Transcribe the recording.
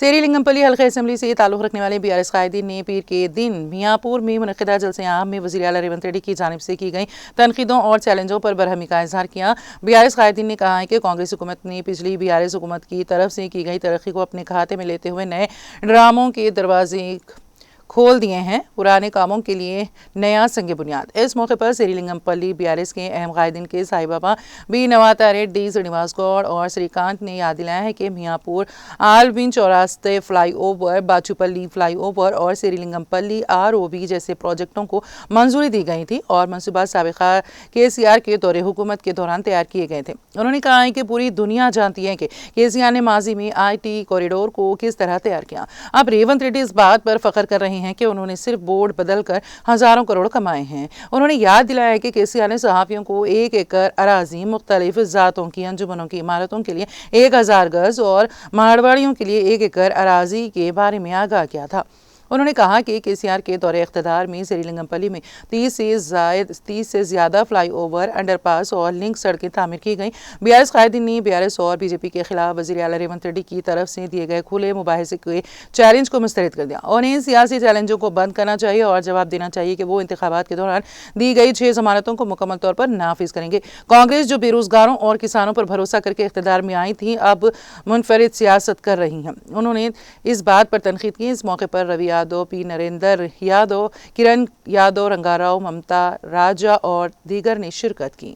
سری لنگمپلی حلقہ اسمبلی سے تعلق رکھنے والے BRS قائدین نے پیر کے دن میاں پور میں منعقدہ جلسہ عام میں وزیر اعلیٰ ریونت ریڈی کی جانب سے کی گئی تنقیدوں اور چیلنجوں پر برہمی کا اظہار کیا۔ BRS قائدین نے کہا ہے کہ کانگریس حکومت نے پچھلی BRS حکومت کی طرف سے کی گئی ترقی کو اپنے کھاتے میں لیتے ہوئے نئے ڈراموں کے دروازے کھول دیے ہیں، پرانے کاموں کے لیے نیا سنگ بنیاد۔ اس موقع پر سری لنگمپلی BRS کے اہم قائدین کے سائی بابا بی نواتا ریڈی، سرینواس گوڑ اور سری کانت نے یاد دلایا ہے کہ میاں پور آلوین چوراستے فلائی اوور، باچوپلی فلائی اوور اور سری لنگمپلی ROB جیسے پروجیکٹوں کو منظوری دی گئی تھی اور منصوبہ سابقہ KCR کے دور حکومت کے دوران تیار کیے گئے تھے۔ انہوں نے کہا ہے کہ پوری دنیا جانتی ہے کہ KCR نے ماضی میں IT کوریڈور کو کس طرح تیار کیا۔ اب ریونت ریڈی اس بات پر فخر کر رہے ہیں کہ انہوں نے صرف بورڈ بدل کر ہزاروں کروڑ کمائے ہیں۔ انہوں نے یاد دلایا کہ KCR نے صحافیوں کو 1 ایکڑ اراضی، مختلف ذاتوں کی انجمنوں کی عمارتوں کے لیے 1000 گز اور مارواڑیوں کے لیے 1 ایکڑ اراضی کے بارے میں آگاہ کیا تھا۔ انہوں نے کہا کہ KCR کے دور اقتدار میں سری لنگمپلی میں 30 سے زیادہ فلائی اوور، انڈر پاس اور لنک سڑکیں تعمیر کی گئیں۔ BRS قائدین نے BRS اور BJP کے خلاف وزیر اعلیٰ ریونت ریڈی کی طرف سے دیے گئے کھلے مباحثے کے چیلنج کو مسترد کر دیا۔ انہیں سیاسی چیلنجوں کو بند کرنا چاہیے اور جواب دینا چاہیے کہ وہ انتخابات کے دوران دی گئی 6 ضمانتوں کو مکمل طور پر نافذ کریں گے۔ کانگریس جو بے روزگاروں اور کسانوں پر بھروسہ کر کے اقتدار میں آئی تھی، اب منفرد سیاست کر رہی ہیں۔ انہوں نے اس بات پر تنقید کی۔ اس موقع پر روی یادو، P نریندر یادو، کرن یادو، رنگا راؤ، ممتا راجا اور دیگر نے شرکت کی۔